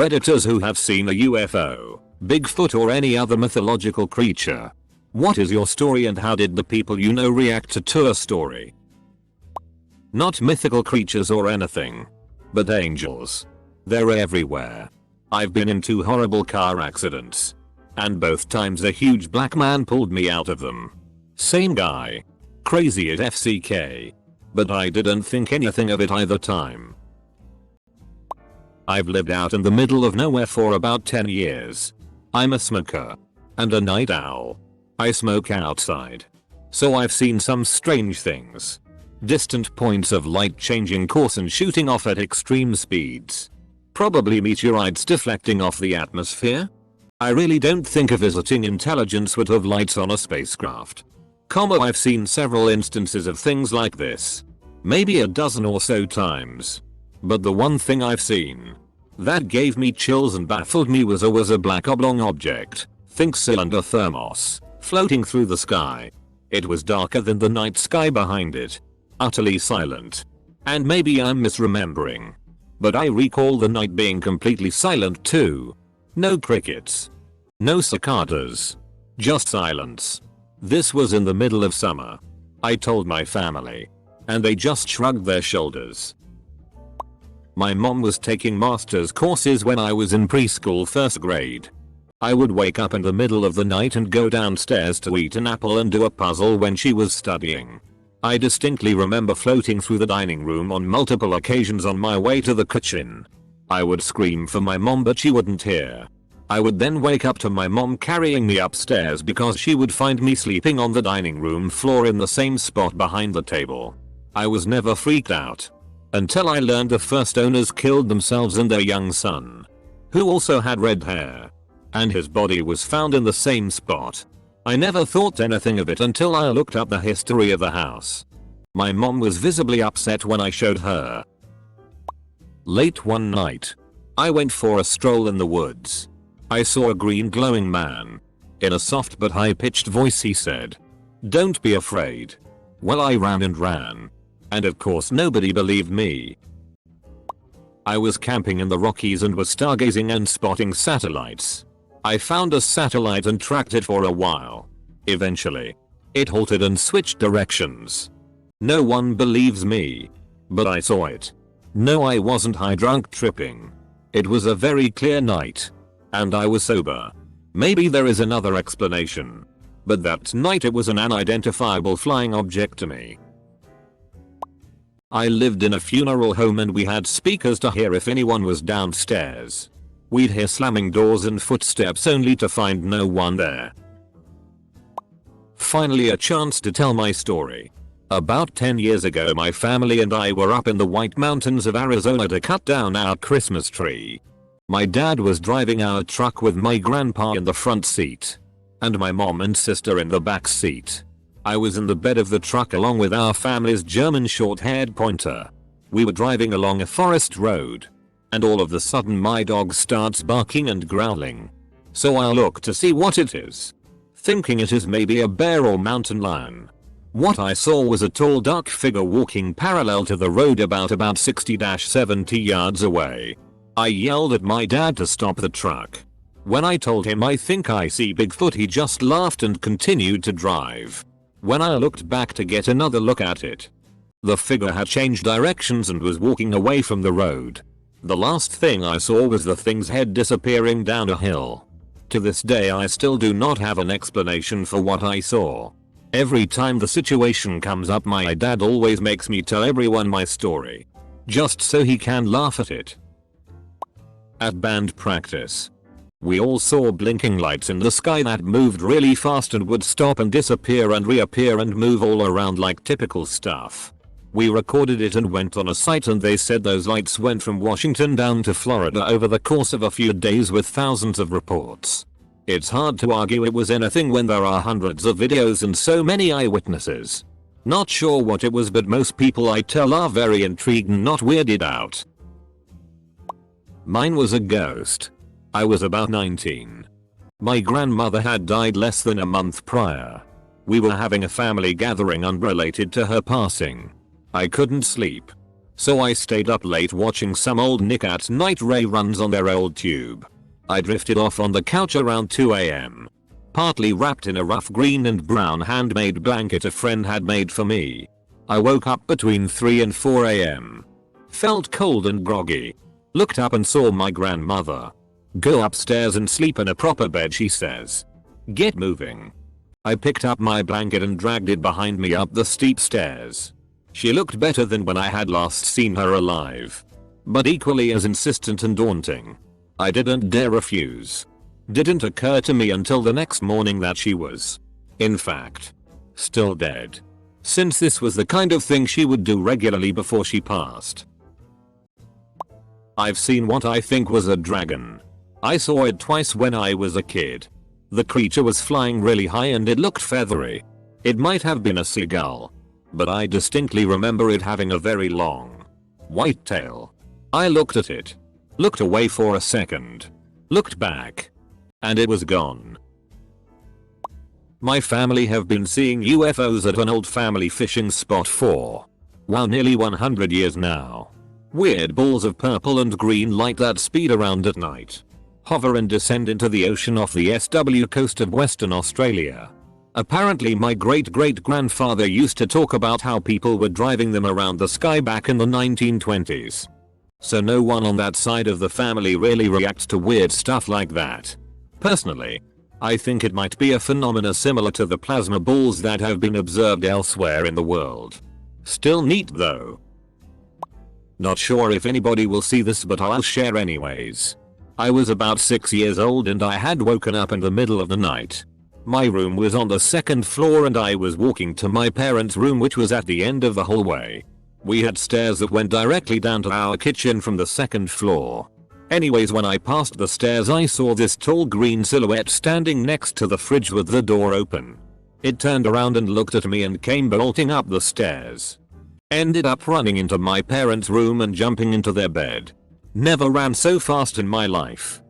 Redditors who have seen a UFO, Bigfoot or any other mythological creature. What is your story and how did the people you know react to a story? Not mythical creatures or anything, but angels. They're everywhere. I've been in 2 horrible car accidents, and both times a huge black man pulled me out of them. Same guy. Crazy at FCK. But I didn't think anything of it either time. I've lived out in the middle of nowhere for about 10 years. I'm a smoker and a night owl. I smoke outside, so I've seen some strange things. Distant points of light changing course and shooting off at extreme speeds. Probably meteorites deflecting off the atmosphere. I really don't think a visiting intelligence would have lights on a spacecraft. I've seen several instances of things like this. Maybe a dozen or so times. But the one thing I've seen that gave me chills and baffled me was a black oblong object, think cylinder thermos, floating through the sky. It was darker than the night sky behind it. Utterly silent. And maybe I'm misremembering, but I recall the night being completely silent too. No crickets. No cicadas. Just silence. This was in the middle of summer. I told my family, and they just shrugged their shoulders. My mom was taking master's courses when I was in preschool 1st grade. I would wake up in the middle of the night and go downstairs to eat an apple and do a puzzle when she was studying. I distinctly remember floating through the dining room on multiple occasions on my way to the kitchen. I would scream for my mom but she wouldn't hear. I would then wake up to my mom carrying me upstairs because she would find me sleeping on the dining room floor in the same spot behind the table. I was never freaked out until I learned the first owners killed themselves and their young son, who also had red hair, and his body was found in the same spot. I never thought anything of it until I looked up the history of the house. My mom was visibly upset when I showed her. Late one night, I went for a stroll in the woods. I saw a green glowing man. In a soft but high-pitched voice he said, "Don't be afraid." Well, I ran and ran. And of course nobody believed me. I was camping in the Rockies and was stargazing and spotting satellites. I found a satellite and tracked it for a while. Eventually, it halted and switched directions. No one believes me, but I saw it. No, I wasn't high drunk tripping. It was a very clear night, and I was sober. Maybe there is another explanation, but that night it was an unidentifiable flying object to me. I lived in a funeral home and we had speakers to hear if anyone was downstairs. We'd hear slamming doors and footsteps only to find no one there. Finally, a chance to tell my story. About 10 years ago my family and I were up in the White Mountains of Arizona to cut down our Christmas tree. My dad was driving our truck with my grandpa in the front seat, and my mom and sister in the back seat. I was in the bed of the truck along with our family's German short-haired pointer. We were driving along a forest road, and all of a sudden my dog starts barking and growling. So I look to see what it is, thinking it is maybe a bear or mountain lion. What I saw was a tall dark figure walking parallel to the road about 60-70 yards away. I yelled at my dad to stop the truck. When I told him I think I see Bigfoot, he just laughed and continued to drive. When I looked back to get another look at it, the figure had changed directions and was walking away from the road. The last thing I saw was the thing's head disappearing down a hill. To this day I still do not have an explanation for what I saw. Every time the situation comes up my dad always makes me tell everyone my story, just so he can laugh at it. At band practice, we all saw blinking lights in the sky that moved really fast and would stop and disappear and reappear and move all around like typical stuff. We recorded it and went on a site and they said those lights went from Washington down to Florida over the course of a few days with thousands of reports. It's hard to argue it was anything when there are hundreds of videos and so many eyewitnesses. Not sure what it was, but most people I tell are very intrigued and not weirded out. Mine was a ghost. I was about 19. My grandmother had died less than a month prior. We were having a family gathering unrelated to her passing. I couldn't sleep, So I stayed up late watching some old Nick at Night reruns on their old tube. I drifted off on the couch around 2 AM. Partly wrapped in a rough green and brown handmade blanket a friend had made for me. I woke up between 3 and 4 AM. Felt cold and groggy. Looked up and saw my grandmother. "Go upstairs and sleep in a proper bed," she says. "Get moving." I picked up my blanket and dragged it behind me up the steep stairs. She looked better than when I had last seen her alive. But equally as insistent and daunting. I didn't dare refuse. Didn't occur to me until the next morning that she was, in fact, still dead. Since this was the kind of thing she would do regularly before she passed. I've seen what I think was a dragon. I saw it twice when I was a kid. The creature was flying really high and it looked feathery. It might have been a seagull. But I distinctly remember it having a very long, white tail. I looked at it. Looked away for a second. Looked back. And it was gone. My family have been seeing UFOs at an old family fishing spot for, well, nearly 100 years now. Weird balls of purple and green light that speed around at night. Hover and descend into the ocean off the SW coast of Western Australia. Apparently my great-great-grandfather used to talk about how people were driving them around the sky back in the 1920s. So no one on that side of the family really reacts to weird stuff like that. Personally, I think it might be a phenomena similar to the plasma balls that have been observed elsewhere in the world. Still neat though. Not sure if anybody will see this, but I'll share anyways. I was about 6 years old and I had woken up in the middle of the night. My room was on the second floor and I was walking to my parents' room, which was at the end of the hallway. We had stairs that went directly down to our kitchen from the second floor. Anyways, when I passed the stairs I saw this tall green silhouette standing next to the fridge with the door open. It turned around and looked at me and came bolting up the stairs. Ended up running into my parents' room and jumping into their bed. Never ran so fast in my life.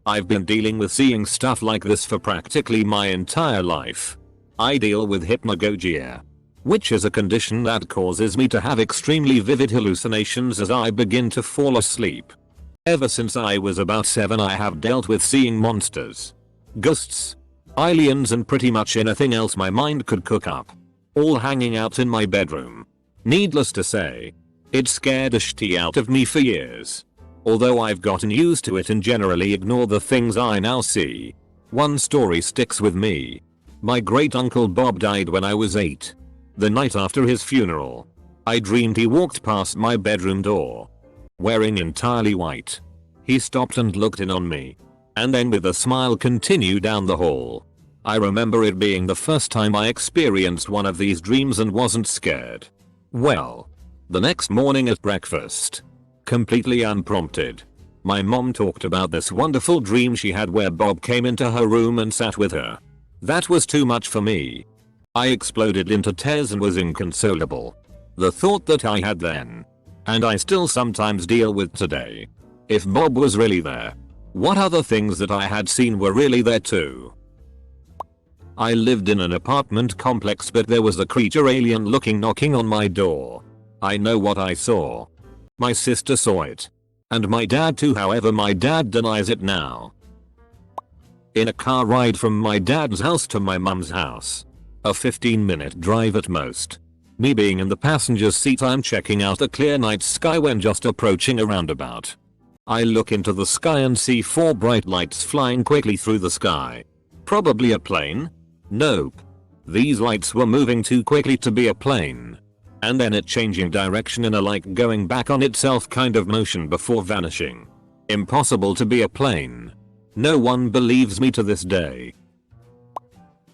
I've been dealing with seeing stuff like this for practically my entire life. I deal with hypnagogia, which is a condition that causes me to have extremely vivid hallucinations as I begin to fall asleep. Ever since I was about 7 I have dealt with seeing monsters, ghosts, aliens and pretty much anything else my mind could cook up. All hanging out in my bedroom. Needless to say, it scared the shit out of me for years. Although I've gotten used to it and generally ignore the things I now see. One story sticks with me. My great uncle Bob died when I was 8. The night after his funeral, I dreamed he walked past my bedroom door. Wearing entirely white. He stopped and looked in on me. And then with a smile continued down the hall. I remember it being the first time I experienced one of these dreams and wasn't scared. Well, the next morning at breakfast, completely unprompted, my mom talked about this wonderful dream she had where Bob came into her room and sat with her. That was too much for me. I exploded into tears and was inconsolable. The thought that I had then, and I still sometimes deal with today. If Bob was really there, what other things that I had seen were really there too? I lived in an apartment complex, but there was a creature alien looking knocking on my door. I know what I saw. My sister saw it. And my dad too, however my dad denies it now. In a car ride from my dad's house to my mum's house. A 15-minute drive at most. Me being in the passenger's seat, I'm checking out the clear night sky when just approaching a roundabout. I look into the sky and see 4 bright lights flying quickly through the sky. Probably a plane? Nope. These lights were moving too quickly to be a plane. And then it changing direction in a like going back on itself kind of motion before vanishing. Impossible to be a plane. No one believes me to this day.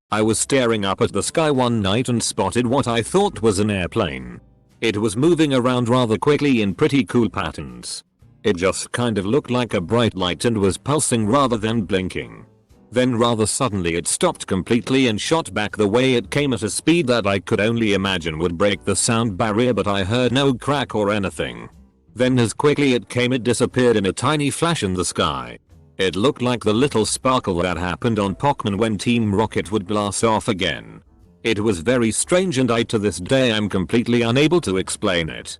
I was staring up at the sky one night and spotted what I thought was an airplane. It was moving around rather quickly in pretty cool patterns. It just kind of looked like a bright light and was pulsing rather than blinking. Then rather suddenly it stopped completely and shot back the way it came at a speed that I could only imagine would break the sound barrier, but I heard no crack or anything. Then as quickly it came it disappeared in a tiny flash in the sky. It looked like the little sparkle that happened on Pokémon when Team Rocket would blast off again. It was very strange and to this day I'm completely unable to explain it.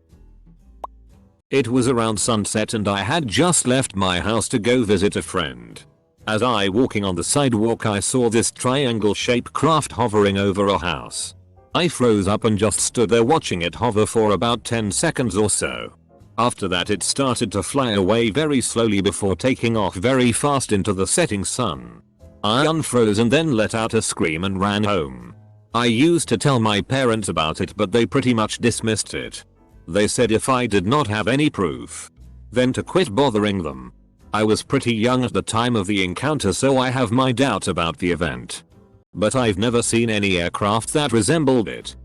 It was around sunset and I had just left my house to go visit a friend. As I walking on the sidewalk I saw this triangle-shaped craft hovering over a house. I froze up and just stood there watching it hover for about 10 seconds or so. After that it started to fly away very slowly before taking off very fast into the setting sun. I unfroze and then let out a scream and ran home. I used to tell my parents about it but they pretty much dismissed it. They said if I did not have any proof, then to quit bothering them. I was pretty young at the time of the encounter so I have my doubts about the event. But I've never seen any aircraft that resembled it.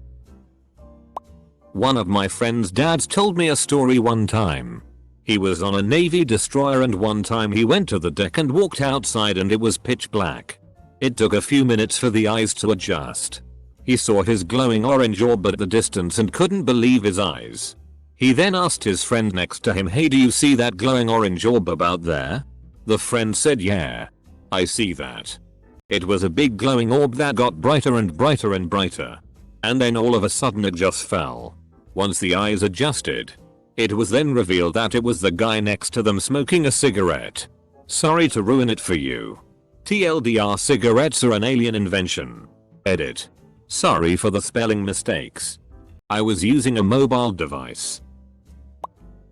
One of my friend's dads told me a story one time. He was on a Navy destroyer and one time he went to the deck and walked outside and it was pitch black. It took a few minutes for the eyes to adjust. He saw his glowing orange orb at the distance and couldn't believe his eyes. He then asked his friend next to him, "Hey, do you see that glowing orange orb about there?" The friend said, "Yeah, I see that." It was a big glowing orb that got brighter and brighter and brighter. And then all of a sudden it just fell. Once the eyes adjusted, it was then revealed that it was the guy next to them smoking a cigarette. Sorry to ruin it for you. TLDR, cigarettes are an alien invention. Edit. Sorry for the spelling mistakes. I was using a mobile device.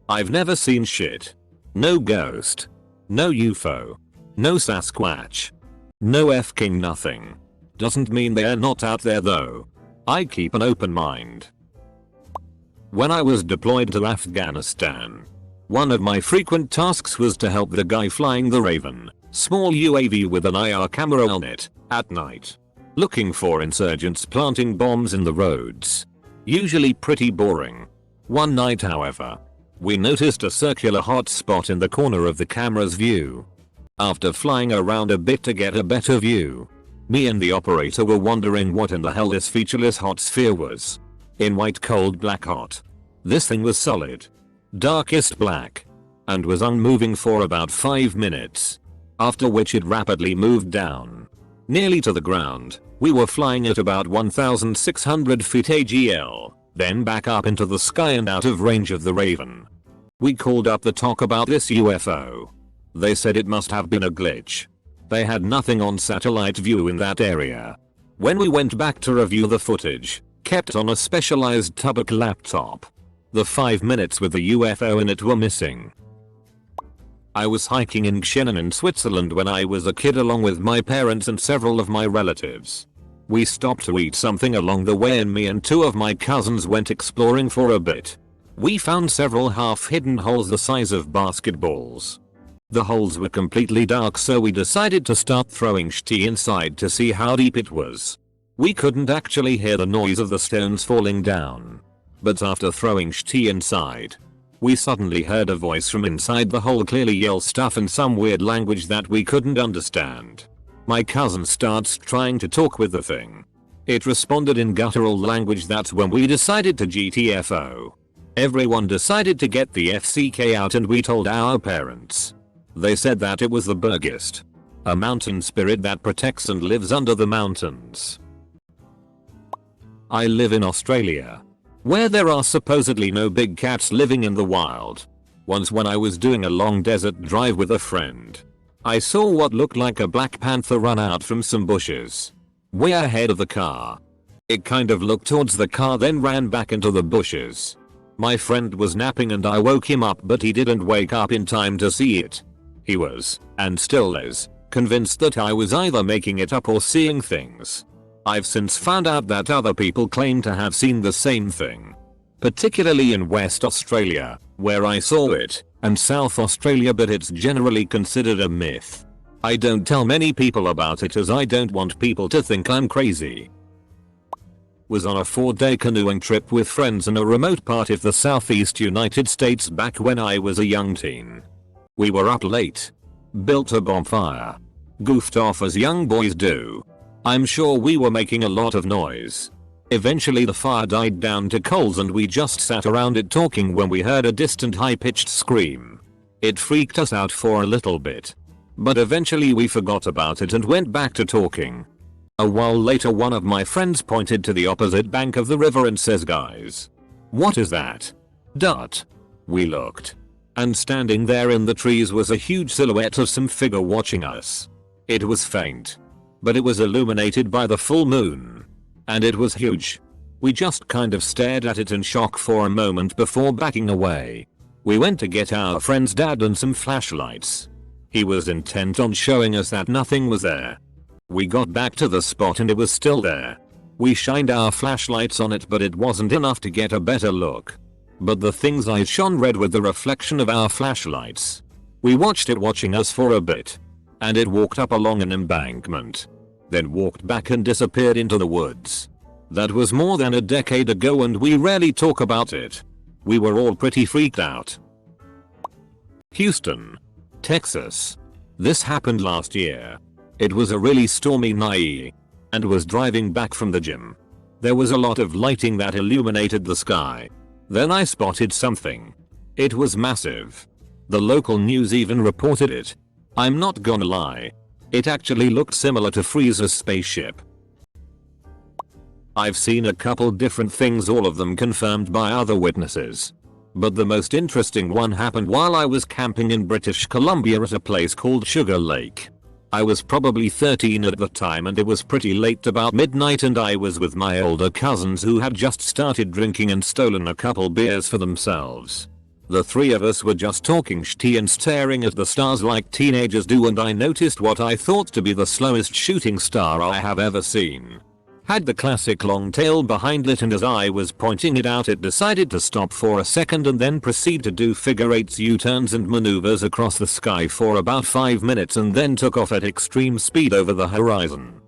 I've never seen shit. No ghost. No UFO. No Sasquatch. No f-king nothing. Doesn't mean they're not out there though. I keep an open mind. When I was deployed to Afghanistan, one of my frequent tasks was to help the guy flying the Raven, small UAV with an IR camera on it, at night, looking for insurgents planting bombs in the roads. Usually pretty boring. One night however, we noticed a circular hot spot in the corner of the camera's view. After flying around a bit to get a better view, me and the operator were wondering what in the hell this featureless hot sphere was. In white cold black hot. This thing was solid. Darkest black. And was unmoving for about 5 minutes. After which it rapidly moved down. Nearly to the ground. We were flying at about 1,600 feet AGL. Then back up into the sky and out of range of the Raven. We called up the TOC about this UFO. They said it must have been a glitch. They had nothing on satellite view in that area. When we went back to review the footage, kept on a specialized Tubic laptop, the 5 minutes with the UFO in it were missing. I was hiking in Gschenen in Switzerland when I was a kid along with my parents and several of my relatives. We stopped to eat something along the way and me and 2 of my cousins went exploring for a bit. We found several half-hidden holes the size of basketballs. The holes were completely dark so we decided to start throwing shti inside to see how deep it was. We couldn't actually hear the noise of the stones falling down. But after throwing shti inside, we suddenly heard a voice from inside the hole clearly yell stuff in some weird language that we couldn't understand. My cousin starts trying to talk with the thing. It responded in guttural language. That's when we decided to GTFO. Everyone decided to get the FCK out and we told our parents. They said that it was the Burgist, a mountain spirit that protects and lives under the mountains. I live in Australia, where there are supposedly no big cats living in the wild. Once when I was doing a long desert drive with a friend, I saw what looked like a black panther run out from some bushes way ahead of the car. It kind of looked towards the car then ran back into the bushes. My friend was napping and I woke him up but he didn't wake up in time to see it. He was, and still is, convinced that I was either making it up or seeing things. I've since found out that other people claim to have seen the same thing. Particularly in West Australia, where I saw it, and South Australia, but it's generally considered a myth. I don't tell many people about it as I don't want people to think I'm crazy. Was on a 4-day canoeing trip with friends in a remote part of the southeast United States back when I was a young teen. We were up late, built a bonfire, goofed off as young boys do. I'm sure we were making a lot of noise. Eventually the fire died down to coals and we just sat around it talking when we heard a distant high-pitched scream. It freaked us out for a little bit, but eventually we forgot about it and went back to talking. A while later one of my friends pointed to the opposite bank of the river and says, "Guys, what is that?" We looked. And standing there in the trees was a huge silhouette of some figure watching us. It was faint, but it was illuminated by the full moon. And it was huge. We just kind of stared at it in shock for a moment before backing away. We went to get our friend's dad and some flashlights. He was intent on showing us that nothing was there. We got back to the spot and it was still there. We shined our flashlights on it, but it wasn't enough to get a better look. But the things I shone red with the reflection of our flashlights. We watched it watching us for a bit. And it walked up along an embankment. Then walked back and disappeared into the woods. That was more than a decade ago and we rarely talk about it. We were all pretty freaked out. Houston, Texas. This happened last year. It was a really stormy night. And was driving back from the gym. There was a lot of lighting that illuminated the sky. Then I spotted something. It was massive. The local news even reported it. I'm not gonna lie. It actually looked similar to Freeze's spaceship. I've seen a couple different things, all of them confirmed by other witnesses. But the most interesting one happened while I was camping in British Columbia at a place called Sugar Lake. I was probably 13 at the time and it was pretty late, about midnight, and I was with my older cousins who had just started drinking and stolen a couple beers for themselves. The three of us were just talking shit and staring at the stars like teenagers do, and I noticed what I thought to be the slowest shooting star I have ever seen. Had the classic long tail behind it, and as I was pointing it out it decided to stop for a second and then proceed to do figure eights, U-turns and maneuvers across the sky for about 5 minutes and then took off at extreme speed over the horizon.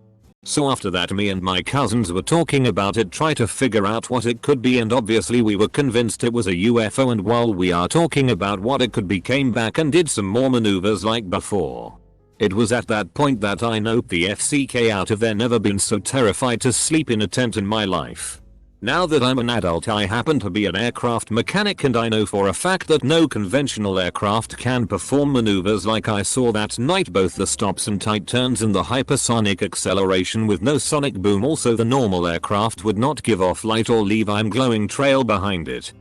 So after that me and my cousins were talking about it, try to figure out what it could be, and obviously we were convinced it was a UFO, and while we are talking about what it could be came back and did some more maneuvers like before. It was at that point that I noped the FCK out of there. Never been so terrified to sleep in a tent in my life. Now that I'm an adult, I happen to be an aircraft mechanic and I know for a fact that no conventional aircraft can perform maneuvers like I saw that night, both the stops and tight turns and the hypersonic acceleration with no sonic boom. Also the normal aircraft would not give off light or leave a glowing trail behind it.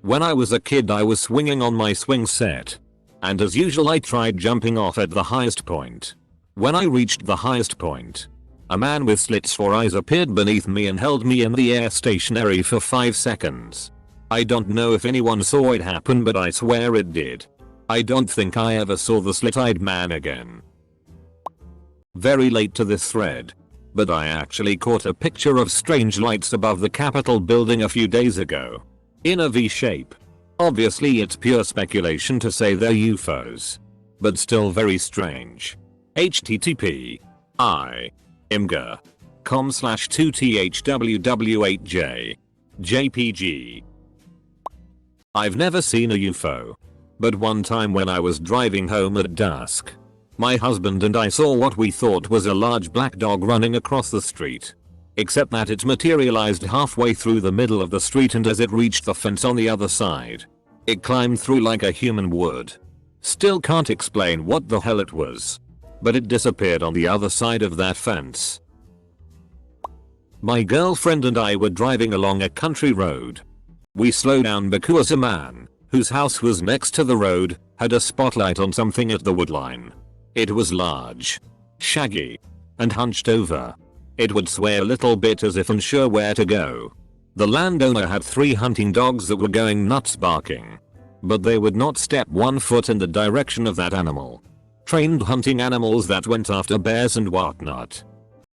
When I was a kid I was swinging on my swing set. And as usual I tried jumping off at the highest point. When I reached the highest point, a man with slits for eyes appeared beneath me and held me in the air stationary for 5 seconds. I don't know if anyone saw it happen, but I swear it did. I don't think I ever saw the slit-eyed man again. Very late to this thread, but I actually caught a picture of strange lights above the Capitol building a few days ago. In a V shape. Obviously it's pure speculation to say they're UFOs. But still very strange. http://imgur.com/2thww8j. JPG. I've never seen a UFO. But one time when I was driving home at dusk, my husband and I saw what we thought was a large black dog running across the street. Except that it materialized halfway through the middle of the street, and as it reached the fence on the other side, it climbed through like a human would. Still can't explain what the hell it was. But it disappeared on the other side of that fence. My girlfriend and I were driving along a country road. We slowed down because a man, whose house was next to the road, had a spotlight on something at the woodline. It was large, shaggy, and hunched over. It would sway a little bit as if unsure where to go. The landowner had 3 hunting dogs that were going nuts barking. But they would not step 1 foot in the direction of that animal. Trained hunting animals that went after bears and whatnot.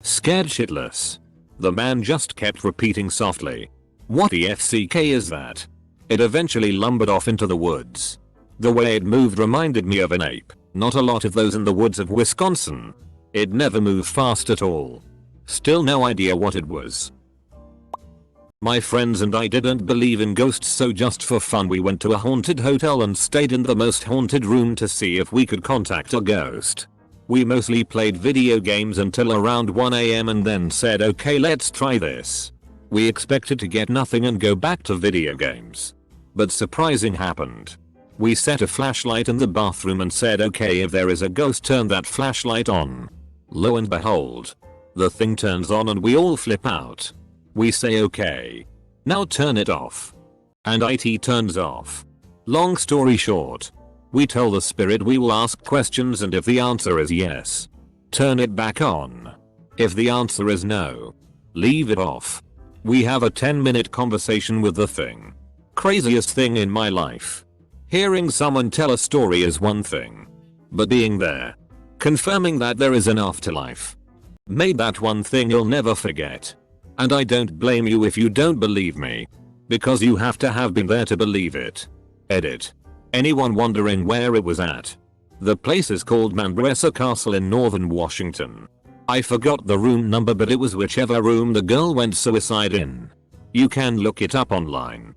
Scared shitless. The man just kept repeating softly, "What the FCK is that?" It eventually lumbered off into the woods. The way it moved reminded me of an ape. Not a lot of those in the woods of Wisconsin. It never moved fast at all. Still no idea what it was. My friends and I didn't believe in ghosts, so just for fun we went to a haunted hotel and stayed in the most haunted room to see if we could contact a ghost. We mostly played video games until around 1 AM and then said, okay, let's try this. We expected to get nothing and go back to video games. But surprising happened. We set a flashlight in the bathroom and said, okay, if there is a ghost, turn that flashlight on. Lo and behold, The thing turns on and we all flip out. We say okay. Now turn it off. And IT turns off. Long story short, we tell the spirit we will ask questions, and if the answer is yes, turn it back on. If the answer is no, leave it off. We have a 10-minute conversation with the thing. Craziest thing in my life. Hearing someone tell a story is one thing, but being there, confirming that there is an afterlife, made that one thing you'll never forget. And I don't blame you if you don't believe me, because you have to have been there to believe it. Edit. Anyone wondering where it was at? The place is called Manresa Castle in northern Washington. I forgot the room number, but it was whichever room the girl went suicide in. You can look it up online.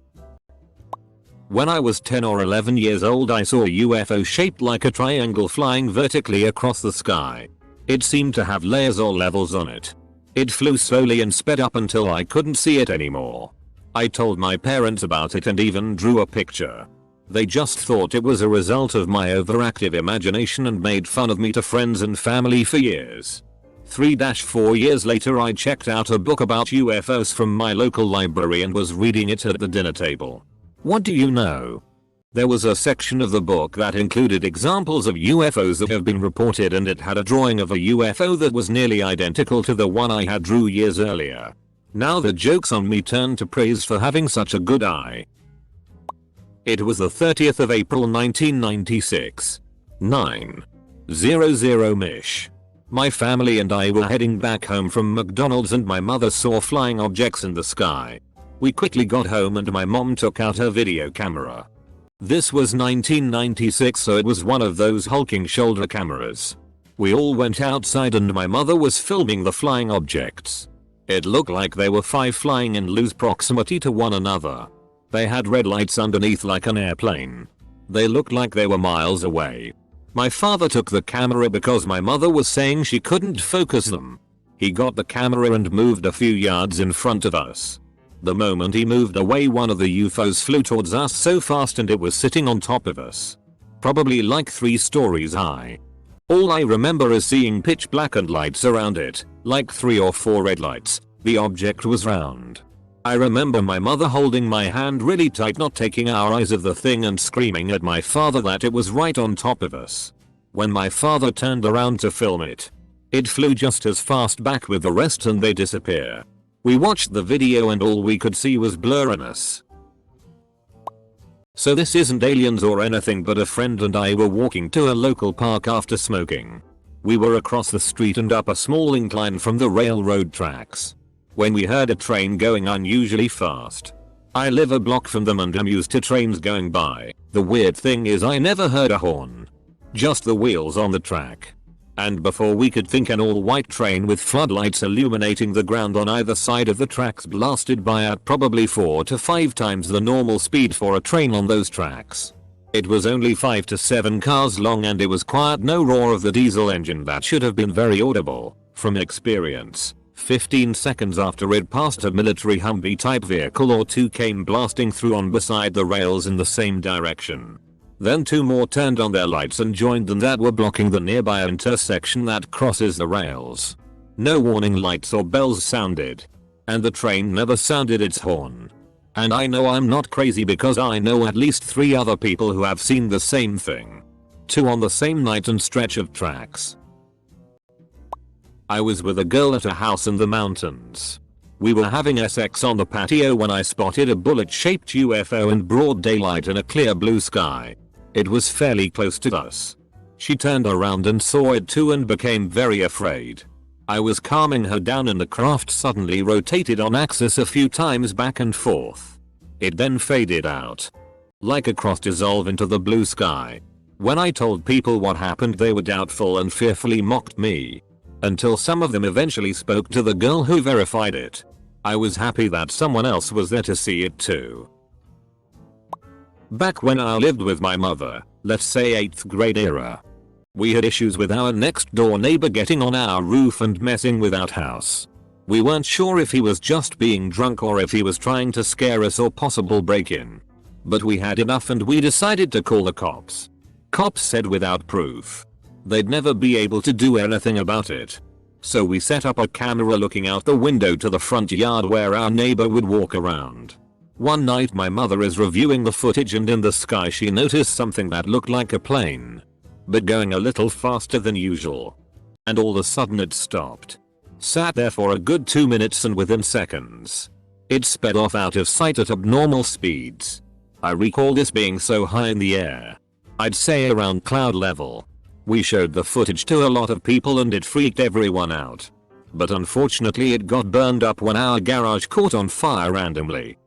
When I was 10 or 11 years old, I saw a UFO shaped like a triangle flying vertically across the sky. It seemed to have layers or levels on it. It flew slowly and sped up until I couldn't see it anymore. I told my parents about it and even drew a picture. They just thought it was a result of my overactive imagination and made fun of me to friends and family for years. 3-4 years later, I checked out a book about UFOs from my local library and was reading it at the dinner table. What do you know? There was a section of the book that included examples of UFOs that have been reported, and it had a drawing of a UFO that was nearly identical to the one I had drew years earlier. Now the joke's on me turned to praise for having such a good eye. It was the 30th of April 1996. 9:00 mish. My family and I were heading back home from McDonald's and my mother saw flying objects in the sky. We quickly got home and my mom took out her video camera. This was 1996, so it was one of those hulking shoulder cameras. We all went outside and my mother was filming the flying objects. It looked like they were 5 flying in loose proximity to one another. They had red lights underneath like an airplane. They looked like they were miles away. My father took the camera because my mother was saying she couldn't focus them. He got the camera and moved a few yards in front of us. The moment he moved away, one of the UFOs flew towards us so fast and it was sitting on top of us. Probably like 3 stories high. All I remember is seeing pitch black and lights around it, like 3 or 4 red lights. The object was round. I remember my mother holding my hand really tight, not taking our eyes off the thing, and screaming at my father that it was right on top of us. When my father turned around to film it, it flew just as fast back with the rest and they disappear. We watched the video and all we could see was blurriness. So this isn't aliens or anything, but a friend and I were walking to a local park after smoking. We were across the street and up a small incline from the railroad tracks when we heard a train going unusually fast. I live a block from them and am used to trains going by. The weird thing is I never heard a horn. Just the wheels on the track. And before we could think, an all-white train with floodlights illuminating the ground on either side of the tracks blasted by at probably 4 to 5 times the normal speed for a train on those tracks. It was only 5 to 7 cars long and it was quiet, no roar of the diesel engine that should have been very audible. From experience, 15 seconds after it passed, a military Humvee type vehicle or 2 came blasting through on beside the rails in the same direction. Then 2 more turned on their lights and joined them that were blocking the nearby intersection that crosses the rails. No warning lights or bells sounded. And the train never sounded its horn. And I know I'm not crazy because I know at least 3 other people who have seen the same thing. 2 on the same night and stretch of tracks. I was with a girl at a house in the mountains. We were having sex on the patio when I spotted a bullet-shaped UFO in broad daylight in a clear blue sky. It was fairly close to us. She turned around and saw it too and became very afraid. I was calming her down and the craft suddenly rotated on axis a few times back and forth. It then faded out. Like a cross dissolve into the blue sky. When I told people what happened, they were doubtful and fearfully mocked me. Until some of them eventually spoke to the girl who verified it. I was happy that someone else was there to see it too. Back when I lived with my mother, let's say 8th grade era, we had issues with our next door neighbor getting on our roof and messing with our house. We weren't sure if he was just being drunk or if he was trying to scare us or possible break-in. But we had enough and we decided to call the cops. Cops said without proof, they'd never be able to do anything about it. So we set up a camera looking out the window to the front yard where our neighbor would walk around. One night my mother is reviewing the footage and in the sky she noticed something that looked like a plane, but going a little faster than usual. And all of a sudden it stopped. Sat there for a good 2 minutes and within seconds, it sped off out of sight at abnormal speeds. I recall this being so high in the air, I'd say around cloud level. We showed the footage to a lot of people and it freaked everyone out. But unfortunately it got burned up when our garage caught on fire randomly.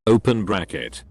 Open bracket.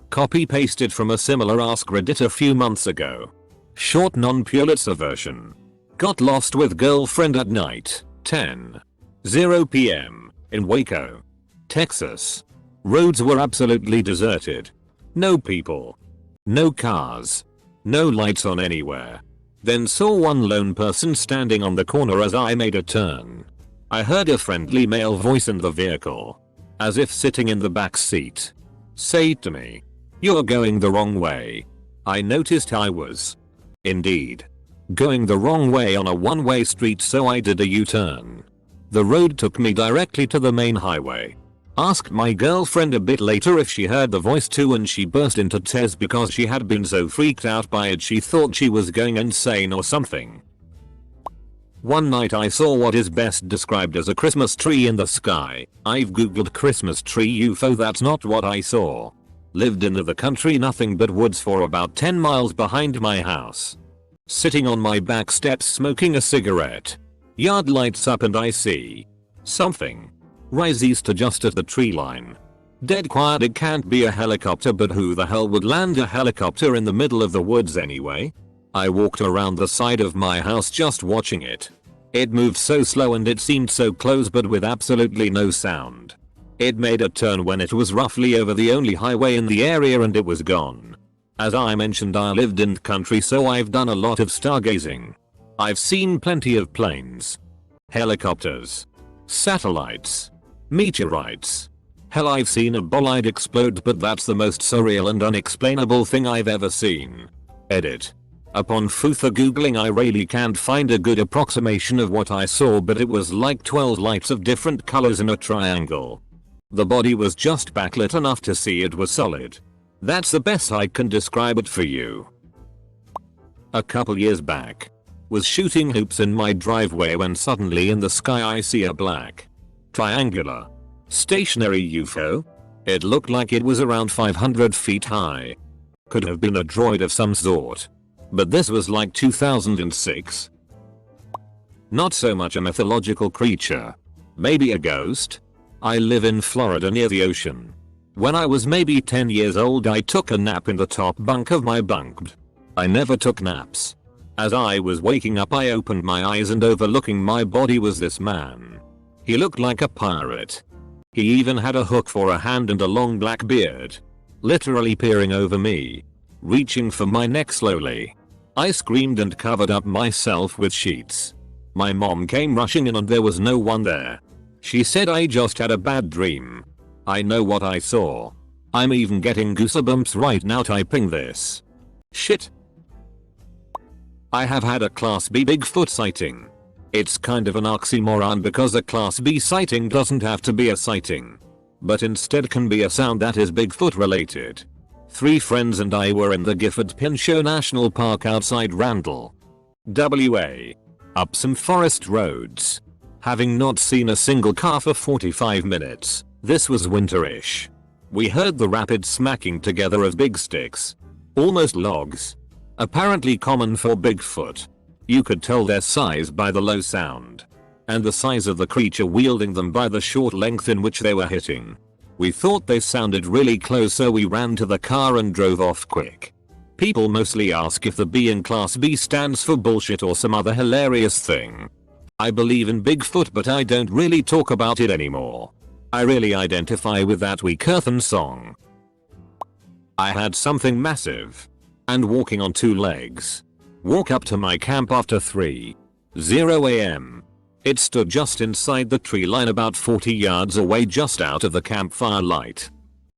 Copy pasted from a similar AskReddit a few months ago. Short non-Pulitzer version. Got lost with girlfriend at night, 10:0 p.m. in Waco, Texas. Roads were absolutely deserted. No people. No cars. No lights on anywhere. Then saw one lone person standing on the corner as I made a turn. I heard a friendly male voice in the vehicle, as if sitting in the back seat, say to me, "You're going the wrong way." I noticed I was, indeed, going the wrong way on a one-way street, so I did a U-turn. The road took me directly to the main highway. Asked my girlfriend a bit later if she heard the voice too and she burst into tears because she had been so freaked out by it she thought she was going insane or something. One night I saw what is best described as a Christmas tree in the sky. I've googled Christmas tree UFO, that's not what I saw. Lived in the country, nothing but woods for about 10 miles behind my house. Sitting on my back steps smoking a cigarette. Yard lights up and I see something rise east to just at the tree line. Dead quiet, it can't be a helicopter, but who the hell would land a helicopter in the middle of the woods anyway? I walked around the side of my house just watching it. It moved so slow and it seemed so close but with absolutely no sound. It made a turn when it was roughly over the only highway in the area and it was gone. As I mentioned, I lived in the country, so I've done a lot of stargazing. I've seen plenty of planes, helicopters, satellites, meteorites. Hell, I've seen a bolide explode, but that's the most surreal and unexplainable thing I've ever seen. Edit. Upon further googling I really can't find a good approximation of what I saw, but it was like 12 lights of different colors in a triangle. The body was just backlit enough to see it was solid. That's the best I can describe it for you. A couple years back, was shooting hoops in my driveway when suddenly in the sky I see a black, triangular, stationary UFO. It looked like it was around 500 feet high. Could have been a droid of some sort. But this was like 2006. Not so much a mythological creature. Maybe a ghost? I live in Florida near the ocean. When I was maybe 10 years old I took a nap in the top bunk of my bunk bed. I never took naps. As I was waking up I opened my eyes and overlooking my body was this man. He looked like a pirate. He even had a hook for a hand and a long black beard. Literally peering over me. Reaching for my neck slowly. I screamed and covered up myself with sheets. My mom came rushing in and there was no one there. She said I just had a bad dream. I know what I saw. I'm even getting goosebumps right now typing this. Shit. I have had a Class B Bigfoot sighting. It's kind of an oxymoron because a Class B sighting doesn't have to be a sighting, but instead can be a sound that is Bigfoot related. 3 friends and I were in the Gifford Pinchot National Park outside Randall, WA. Up some forest roads. Having not seen a single car for 45 minutes, this was winterish. We heard the rapid smacking together of big sticks. Almost logs. Apparently common for Bigfoot. You could tell their size by the low sound. And the size of the creature wielding them by the short length in which they were hitting. We thought they sounded really close, so we ran to the car and drove off quick. People mostly ask if the B in Class B stands for bullshit or some other hilarious thing. I believe in Bigfoot, but I don't really talk about it anymore. I really identify with that weak earthen song. I had something massive. And walking on 2 legs. Walk up to my camp after 3:0 am. It stood just inside the tree line about 40 yards away, just out of the campfire light.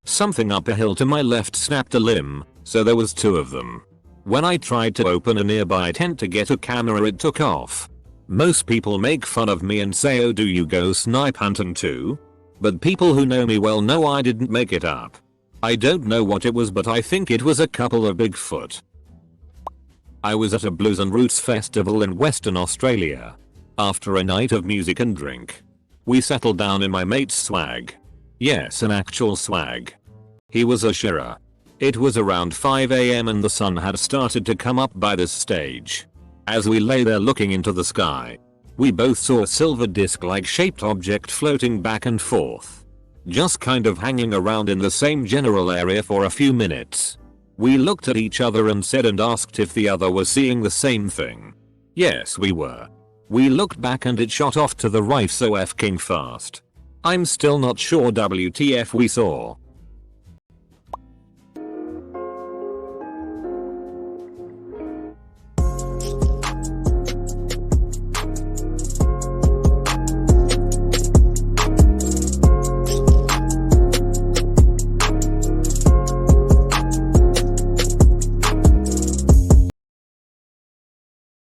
Something up a hill to my left snapped a limb, so there was 2 of them. When I tried to open a nearby tent to get a camera it took off. Most people make fun of me and say, oh, do you go snipe hunting too? But people who know me well know I didn't make it up. I don't know what it was, but I think it was a couple of Bigfoot. I was at a blues and roots festival in Western Australia. After a night of music and drink, we settled down in my mate's swag. Yes, an actual swag. He was a shirer. It was around 5 AM and the sun had started to come up by this stage. As we lay there looking into the sky, we both saw a silver disc-like shaped object floating back and forth, just kind of hanging around in the same general area for a few minutes. We looked at each other and said and asked if the other was seeing the same thing. Yes, we were. We looked back and it shot off to the right so f-king fast. I'm still not sure WTF we saw.